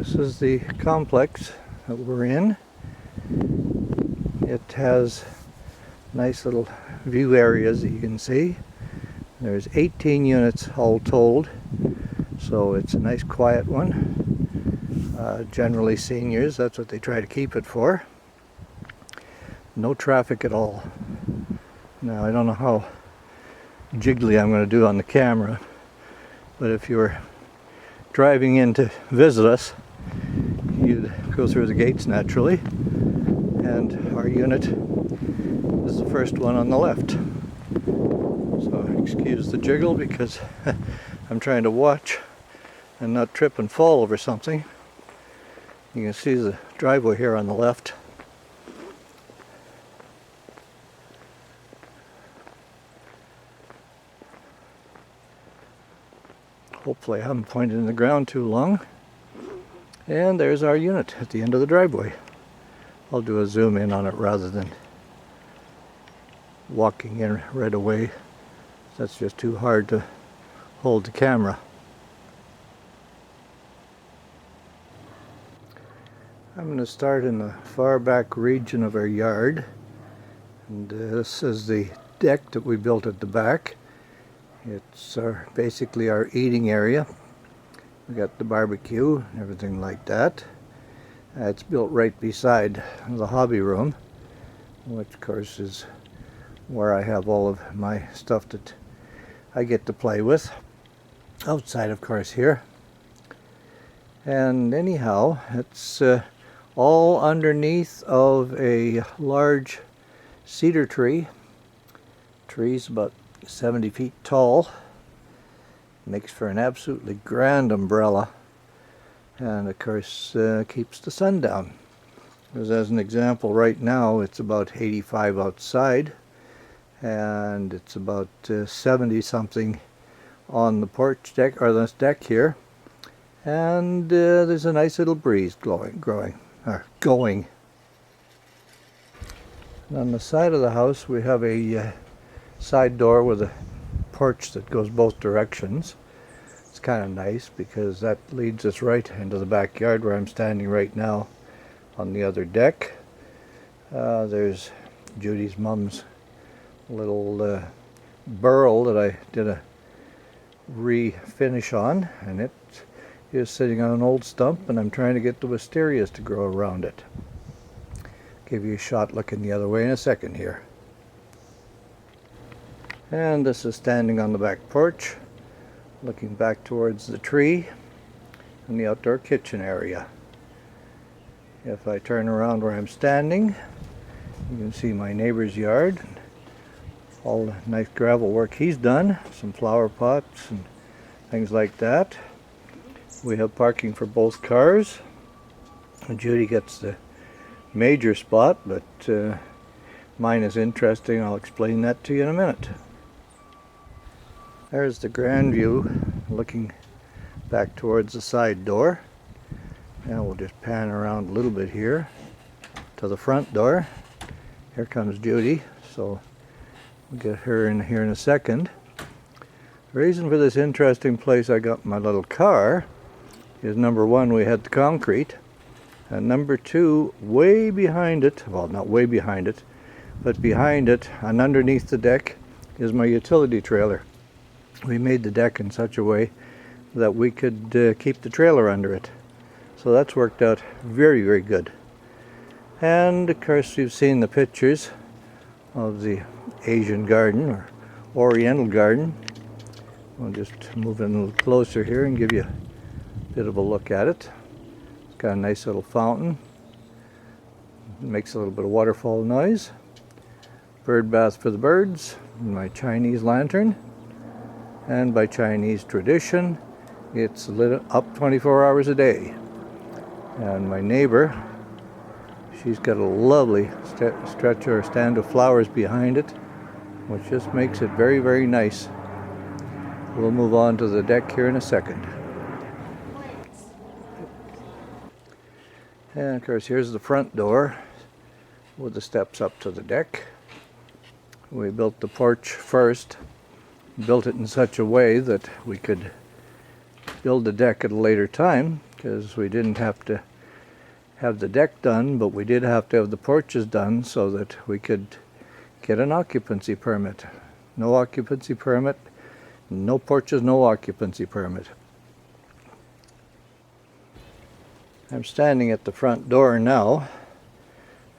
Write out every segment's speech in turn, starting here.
This is the complex that we're in. It has nice little view areas that you can see. There's 18 units all told, so it's a nice quiet one. Generally seniors, that's what they try to keep it for. No traffic at all. Now I don't know how jiggly I'm going to do on the camera, but if you were driving in to visit us, you'd go through the gates naturally, and our unit is the first one on the left. So excuse the jiggle because I'm trying to watch and not trip and fall over something. You can see the driveway here on the left. Hopefully I haven't pointed in the ground too long. And there's our unit at the end of the driveway. I'll do a zoom in on it rather than walking in right away. That's just too hard to hold the camera. I'm going to start in the far back region of our yard. And this is the deck that we built at the back. It's basically our eating area. We got the barbecue and everything like that. It's built right beside the hobby room, which of course is where I have all of my stuff that I get to play with. Outside, of course, here. And anyhow, it's all underneath of a large cedar tree. Tree's about 70 feet tall. Makes for an absolutely grand umbrella, and of course keeps the sun down. Because as an example, right now it's about 85 outside, and it's about 70 something on the porch deck, or this deck here, and there's a nice little breeze going. And on the side of the house we have a side door with a porch that goes both directions. It's kind of nice because that leads us right into the backyard where I'm standing right now on the other deck. There's Judy's mom's little burrow that I did a refinish on, and it is sitting on an old stump, and I'm trying to get the wisterias to grow around it. Give you a shot looking the other way in a second here. And this is standing on the back porch, looking back towards the tree and the outdoor kitchen area. If I turn around where I'm standing, you can see my neighbor's yard, and all the nice gravel work he's done, some flower pots and things like that. We have parking for both cars. Judy gets the major spot, but mine is interesting. I'll explain that to you in a minute. There's the grand view looking back towards the side door. Now we'll just pan around a little bit here to the front door. Here comes Judy, so we'll get her in here in a second. The reason for this interesting place I got my little car is, number one, we had the concrete, and number two, way behind it, well, not way behind it, but behind it and underneath the deck is my utility trailer. We made the deck in such a way that we could keep the trailer under it. So that's worked out very, very good. And of course you've seen the pictures of the Asian garden or Oriental garden. I'll just move in a little closer here and give you a bit of a look at it. It's got a nice little fountain. It makes a little bit of waterfall noise. Bird bath for the birds. And my Chinese lantern. And by Chinese tradition, it's lit up 24 hours a day. And my neighbor, she's got a lovely stretcher or stand of flowers behind it, which just makes it very, very nice. We'll move on to the deck here in a second. And of course here's the front door with the steps up to the deck. We built the porch first. Built it in such a way that we could build the deck at a later time, because we didn't have to have the deck done, but we did have to have the porches done so that we could get an occupancy permit. No occupancy permit, no porches, no occupancy permit. I'm standing at the front door now,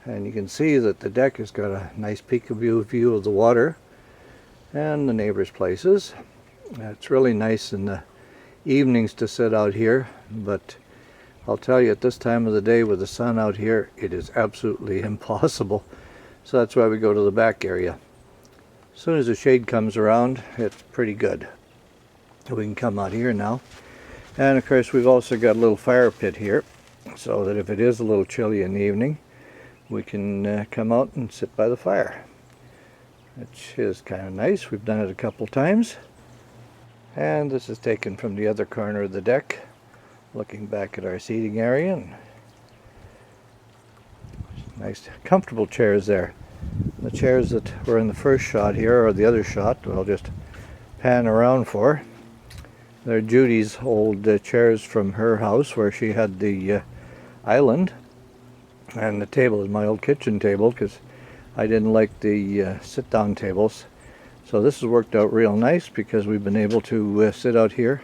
and you can see that the deck has got a nice peekaboo view of the water and the neighbors' places. It's really nice in the evenings to sit out here, but I'll tell you, at this time of the day with the sun out here, it is absolutely impossible. So that's why we go to the back area. As soon as the shade comes around, it's pretty good. We can come out here now. And of course, we've also got a little fire pit here, so that if it is a little chilly in the evening, we can come out and sit by the fire, which is kind of nice. We've done it a couple times. And this is taken from the other corner of the deck, looking back at our seating area. And nice comfortable chairs there. The chairs that were in the first shot here, or the other shot, I'll just pan around for. They're Judy's old chairs from her house where she had the island. And the table is my old kitchen table because I didn't like the sit-down tables. So this has worked out real nice because we've been able to sit out here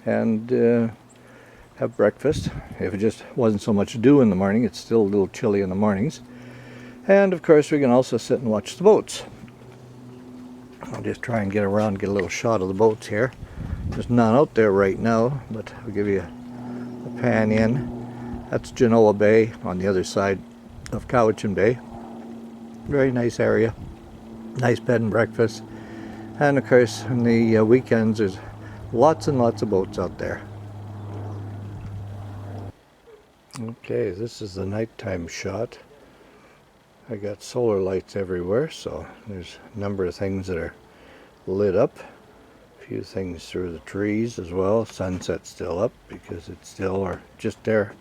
and have breakfast. If it just wasn't so much to do in the morning, it's still a little chilly in the mornings. And of course we can also sit and watch the boats. I'll just try and get around, get a little shot of the boats here. There's none out there right now, but I'll give you a pan in. That's Genoa Bay on the other side of Cowichan Bay. Very nice area. Nice bed and breakfast. And of course on the weekends there's lots and lots of boats out there. Okay, this is the nighttime shot. I got solar lights everywhere, so there's a number of things that are lit up. A few things through the trees as well. Sunset's still up because it's still or just there.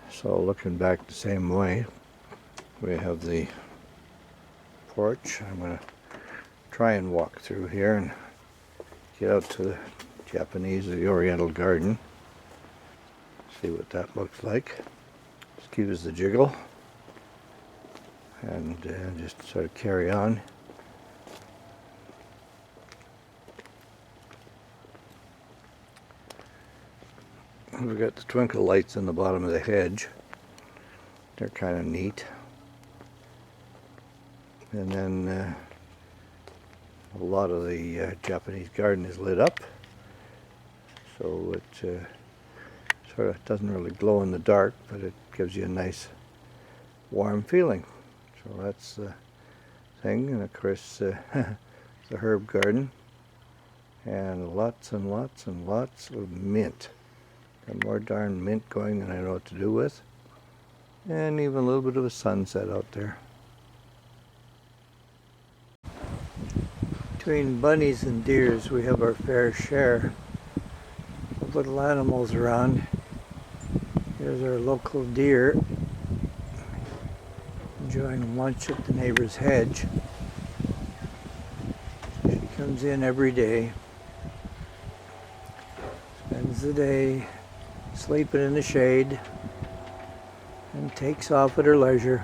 So looking back the same way, we have the porch. I'm going to try and walk through here and get out to the Japanese or the Oriental garden. See what that looks like. Excuse the jiggle. And just sort of carry on. We've got the twinkle lights in the bottom of the hedge. They're kind of neat. And then a lot of the Japanese garden is lit up, so it sort of doesn't really glow in the dark, but it gives you a nice warm feeling. So that's the thing. And of course the herb garden, and lots and lots and lots of mint. Got more darn mint going than I know what to do with, and even a little bit of a sunset out there. Between bunnies and deers, we have our fair share of little animals around. Here's our local deer enjoying lunch at the neighbor's hedge. She comes in every day, spends the day sleeping in the shade, and takes off at her leisure.